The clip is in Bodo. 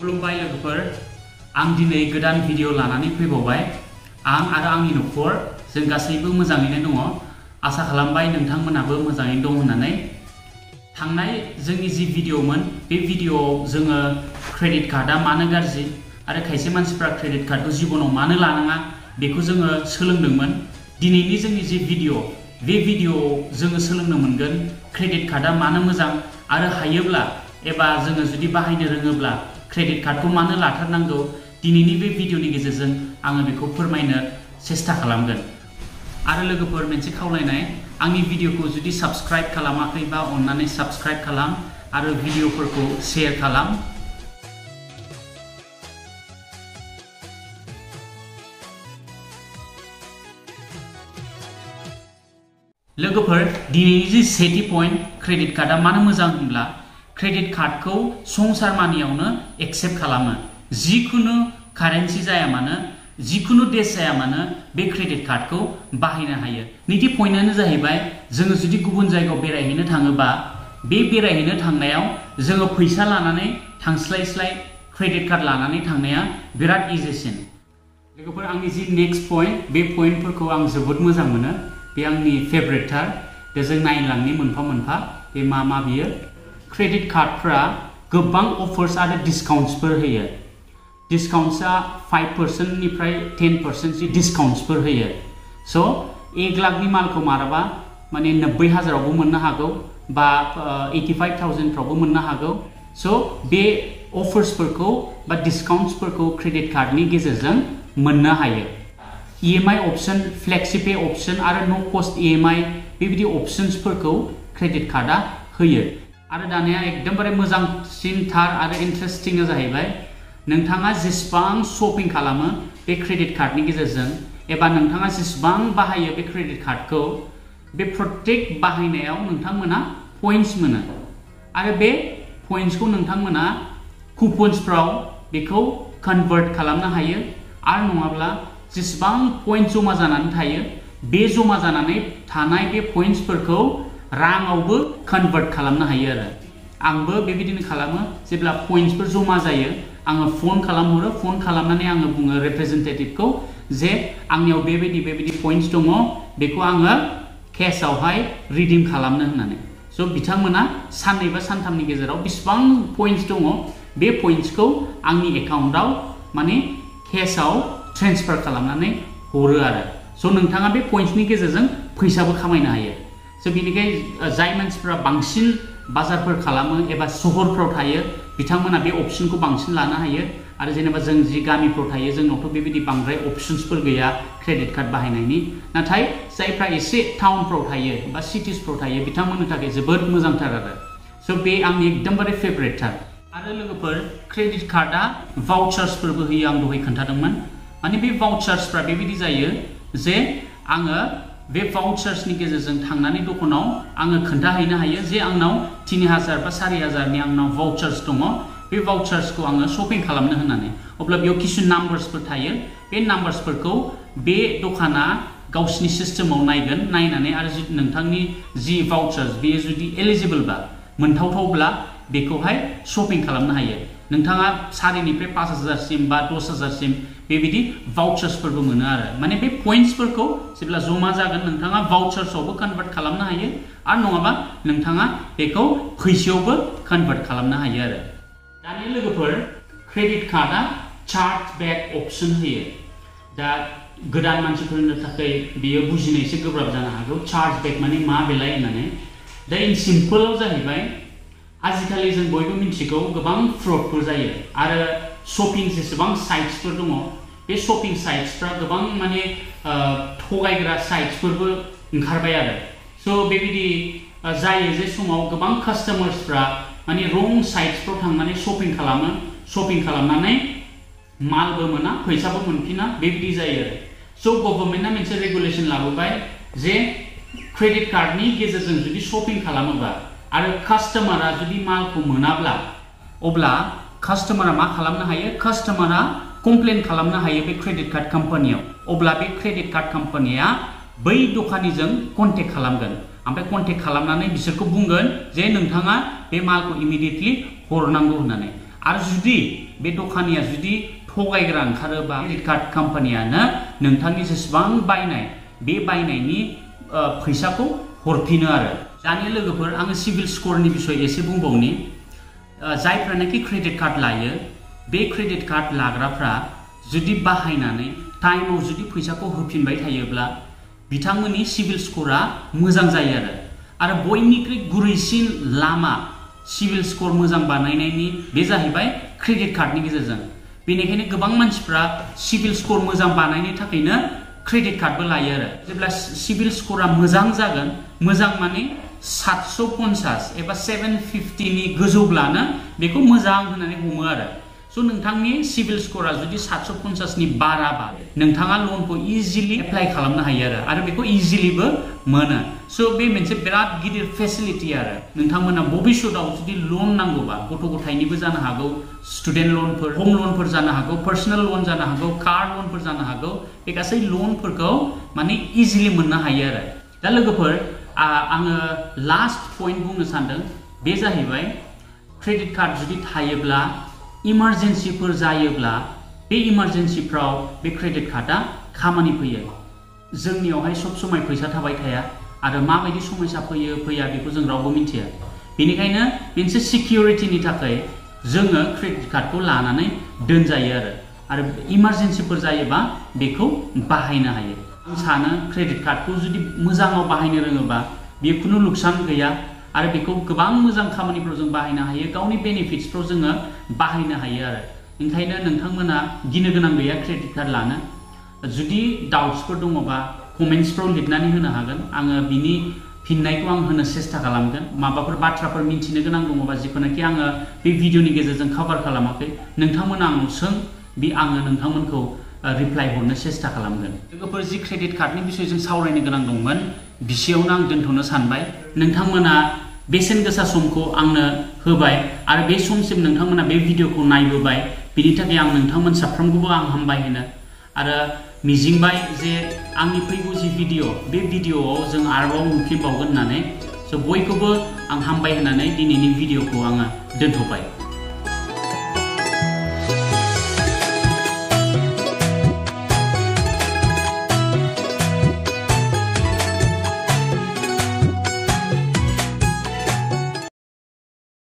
खुलुमबाय लोगोफोर आं दिनै गोदान भिडिअ लानानै फैबावबाय आं आरो आंनि नखर जों गासैबो मोजाङैनो दङ आसा खालामबाय नोंथांमोनाबो मोजाङैनो दं होननानै थांनाय जोंनि जि भिडिअमोन बे भिडिअआव जोङो क्रेडिट कार्डआ मानो गाज्रि आरो खायसे मानसिफ्रा क्रेडिट कार्डखौ जिबनाव मानो लानाङा बेखौ जोङो सोलोंदोंमोन दिनैनि जोंनि जि भिडिअ बे भिडिअआव जोङो सोलोंनो मोनगोन क्रेडिट कार्डआ मानो मोजां आरो हायोब्ला एबा जोङो जुदि बाहायनो रोङोब्ला क्रेडिट कार्डखौ मानो लाथारनांगौ दिनैनि बे भिडिअनि गेजेरजों आङो बेखौ फोरमायनो सेस्था खालामगोन आरो लोगोफोर मोनसे खावलायनाय आंनि भिडिअखौ जुदि साबस्क्राइब खालामाखैबा अन्नानै साबस्क्राइब खालाम आरो भिडिअफोरखौ शेयार खालाम लोगोफोर दिनैनि जि सेथि पइन्ट क्रेडिट कार्डआ मानो मोजां होनब्ला क्रेडिट कार्डखौ संसार मानियावनो एक्सेप्ट खालामो जिखुनु कारेन्सि जाया मानो जिखुनु देश जाया मानो बे क्रेडिट कार्डखौ बाहायनो हायो नैथि पइन्टआनो जाहैबाय जोङो जुदि गुबुन जायगायाव बेरायहैनो थाङोबा बे बेरायहैनो थांनायाव जोङो फैसा लानानै थांस्लायस्लाय क्रेडिट कार्ड लानानै थांनाया बिराद इजिसिन लोगोफोर आंनि जि नेक्स्ट पइन्ट बे पइन्टफोरखौ आं जोबोद मोजां मोनो बे आंनि फेभरेटथार दा जों नायलांनि मोनफा मोनफा बे मा बियो क्रेडिट कार्डफ्रा गोबां अफार्स आरो डिसकाउन्ट्सफोर होयो डिसकाउन्ट्सआ 5% निफ्राय 10% जि डिसकाउन्ट्सफोर होयो स' 1 लाखनि मालखौ माराबा माने 90,000आवबो मोननो हागौ बा 85,000 फ्रावबो मोननो हागौ स' बे अफार्सफोरखौ बा डिसकाउन्ट्सफोरखौ क्रेडिट कार्डनि गेजेरजों मोननो हायो EMI ऑप्शन फ्लेक्सिपे ऑप्शन आरो नो कस्ट EMI बेबायदि ऑप्शन्सफोरखौ क्रेडिट कार्डआ होयो आरो दानिया एकदमबारे मोजांसिनथार आरो इन्टारेस्टिंआ जाहैबाय नोंथाङा जेसेबां शपिं खालामो बे क्रेडिट कार्डनि गेजेरजों एबा नोंथाङा जेसेबां बाहायो बे क्रेडिट कार्डखौ बे प्रत्येक बाहायनायाव नोंथांमोना पइन्ट्स मोनो आरो बे पइन्ट्सखौ नोंथांमोना कुपन्सफ्राव बेखौ कन्वर्ट खालामनो हायो आरो नङाब्ला जेसेबां पइन्ट जमा जानानै थायो बे जमा जानानै थानाय बे पइन्ट्सफोरखौ राङावबो कन्वर्ट खालामनो हायो आरो आंबो बेबायदिनो खालामो जेब्ला पइन्ट्सफोर जमा जायो आङो फन खालामहरो फन खालामनानै आङो बुङो रिप्रेजेन्टेटिभखौ जे आंनियाव बेबायदि पइन्ट्स दङ बेखौ आङो केशआवहाय रिडिम खालामनो होननानै स' बिथांमोना साननै बा सानथामनि गेजेराव बेसेबां पइन्ट्स दङ बे पइन्ट्सखौ आंनि एकाउन्टआव माने केशआव ट्रेन्सफार खालामनानै हरो आरो स' नोंथाङा बे पइन्ट्सनि गेजेरजों फैसाबो खामायनो हायो स' बेनिखायनो जाय मानसिफ्रा बांसिन बाजारफोर खालामो एबा सहरफ्राव थायो बिथांमोना बे अपसनखौ बांसिन लानो हायो आरो जेनेबा जों जि गामिफ्राव थायो जोंनावथ' बेबायदि बांद्राय अपसन्सफोर गैया क्रेडिट कार्ड बाहायनायनि नाथाय जायफ्रा एसे टाउनफ्राव थायो बा सिटिसफ्राव थायो बिथांमोननि थाखाय जोबोद मोजांथार आरो स' बे आंनि एकदमबारे फेभरेटथार आरो लोगोफोर क्रेडिट कार्डआ भाउचार्सफोरबो होयो आं दहाय खोन्थादोंमोन माने बे भाउचार्सफ्रा बेबायदि जायो जे आङो बे भाउचार्सनि गेजेरजों थांनानै दखानाव आङो खोन्थाहैनो हायो जे आंनाव 3,000 बा 4,000नि आंनाव भाउचार्स दङ बे भाउचार्सखौ आङो शपिं खालामनो होननानै अब्ला बेयाव किसु नाम्बार्सफोर थायो बे नाम्बार्सफोरखौ बे दखाना गावसिनि सिस्टेमाव नायगोन नायनानै आरो नोंथांनि जि भाउचार्स बेयो जुदि एलिजिबलबा मोनथावथावब्ला बेखौहाय शपिं खालामनो हायो नोंथाङा 4 निफ्राय 5,000 सिम बा 10,000 सिम बेबायदि भाउचार्सफोरबो मोनो आरो माने बे पइन्ट्सफोरखौ जेब्ला जमा जागोन नोंथाङा भाउचार्सआवबो कन्वर्ट खालामनो हायो आरो नङाबा नोंथाङा बेखौ फैसायावबो कन्वर्ट खालामनो हायो आरो दानि लोगोफोर क्रेडिट कार्डआ चार्ज बेक अप्शन होयो दा गोदान मानसिफोरनि थाखाय बियो बुजिनो एसे गोब्राब जानो हागौ चार्ज बेक माने मा बेलाय होननानै दा इन सिम्पलआव जाहैबाय आजिखालि जों बयबो मिन्थिगौ गोबां फ्रडफोर जायो आरो शपिं जेसेबां साइट्सफोर दङ बे शपिं साइट्सफ्रा गोबां माने थगायग्रा साइट्सफोरबो ओंखारबाय आरो स' बेबायदि जायो जे समाव गोबां कास्टमार्सफ्रा माने रं साइट्सफ्राव थांनानै शपिं खालामो शपिं खालामनानै मालबो मोना फैसाबो मोनफिना बेबायदि जायो आरो स' गभर्नमेन्टआ मोनसे रेगुलेसन लाबोबाय जे क्रेडिट कार्डनि गेजेरजों जुदि शपिं खालामोबा आरो कास्टमारा जुदि मालखौ मोनाब्ला अब्ला कास्टमारा मा खालामनो हायो कास्टमारा कमप्लेन खालामनो हायो बे क्रेडिट कार्ड कम्पानियाव अब्ला बे क्रेडिट कार्ड कम्पानिया बै दखानिजों कन्टेक्ट खालामगोन ओमफ्राय कन्टेक्ट खालामनानै बिसोरखौ बुंगोन जे नोंथाङा बे मालखौ इमिडिएटलि हरनांगौ होननानै आरो जुदि बे दखानिया जुदि थगायग्रा ओंखारोबा क्रेडिट कार्ड कम्पानियानो नोंथांनि जेसेबां बायनाय बे बायनायनि फैसाखौ हरफिनो आरो। दानिया लोगोफोर आङो सिबिल स्करनि बिसय एसे बुंबावनि। जायफ्रानाखि क्रेडिट कार्ड लायो बे क्रेडिट कार्ड लाग्राफ्रा जुदि बाहायनानै टाइमाव जुदि फैसाखौ होफिनबाय थायोब्ला बिथांमोननि सिबिल स्करा मोजां जायो आरो बयनिख्रुइ गुरैसिन लामा सिबिल स्कर मोजां बानायनायनि बे जाहैबाय क्रेडिट कार्डनि गेजेरजों। बेनिखायनो गोबां मानसिफ्रा सिबिल स्कर मोजां बानायनो थाखायनो क्रेडिट कार्डबो लायो आरो। जेब्ला सिबिल स्करा मोजां जागोन, मोजां माने 750 एबा 750 नि गोजौब्लानो बेखौ मोजां होननानै हमो आरो। स' नोंथांनि सिबिल स्करा जुदि 750 नि बाराबा नोंथाङा लनखौ इजिलि एप्लाइ खालामनो हायो आरो बेखौ इजिलिबो मोनो। स' बे मोनसे बिराद गिदिर फेसिलिटि आरो। नोंथांमोना भबिष्यताव जुदि लन नांगौबा गथ' गथायनिबो जानो हागौ, स्टुडेन्ट लनफोर, हम लनफोर जानो हागौ, पार्सनेल लन जानो हागौ, कार लनफोर जानो हागौ, बे गासै लनफोरखौ माने इजिलि मोननो हायो आरो। दा लोगोफोर आङो लास्ट पइन्ट बुंनो सानदों, बे जाहैबाय क्रेडिट कार्ड जुदि थायोब्ला इमारजेन्सिफोर जायोब्ला बे इमारजेन्सिफ्राव बे क्रेडिट कार्डआ खामानि फैयो। जोंनियावहाय सब समय फैसा थाबाय थाया आरो माबायदि समस्या फैया बेखौ जों रावबो मिथिया। बेनिखायनो मोनसे सिकिउरिटिनि थाखाय जोङो क्रेडिट कार्डखौ लानानै दोनजायो आरो इमारजेन्सिफोर जायोबा बेखौ बाहायनो हायो। आं सानो क्रेडिट कार्डखौ जुदि मोजाङाव बाहायनो रोङोबा बेयो खुनु नुकसान गैया आरो बेखौ गोबां मोजां खामानिफ्राव जों बाहायनो हायो, गावनि बेनिफिट्सफ्राव जोङो बाहायनो हायो आरो। ओंखायनो नोंथांमोना गिनो गोनां गैया क्रेडिट कार्ड लानो। जुदि डाउट्सफोर दङबा कमेन्ट्सफ्राव लिरनानै होनो हागोन, आङो बिनि फिननायखौ आं होनो सेस्था खालामगोन। माबाफोर बाथ्राफोर मिन्थिनो गोनां दङबा जिखुनाखि आङो बे भिडिअनि गेजेरजों कभार खालामाखै, नोंथांमोना आंनाव सों, आङो नोंथांमोनखौ रिप्लाइ हरनो सेस्था खालामगोन। लोगोफोर जि क्रेडिट कार्डनि बिसयजों सावरायनो गोनां दंमोन बिसेयावनो आं दोनथ'नो सानबाय। नोंथांमोना बेसेन गोसा समखौ आंनो होबाय आरो बे समसिम नोंथांमोना बे भिडिअखौ नायबोबाय, बिनि थाखाय आं नोंथांमोन साफ्रोमखौबो आं हामबाय होनो आरो मिजिंबाय जे आंनि फैगौ जि भिडिअ बे भिडिअआव जों आरोबाव नुफिनबावगोन होननानै। स' बयखौबो आं हामबाय होननानै दिनैनि भिडिअखौ आङो दोनथ'बाय।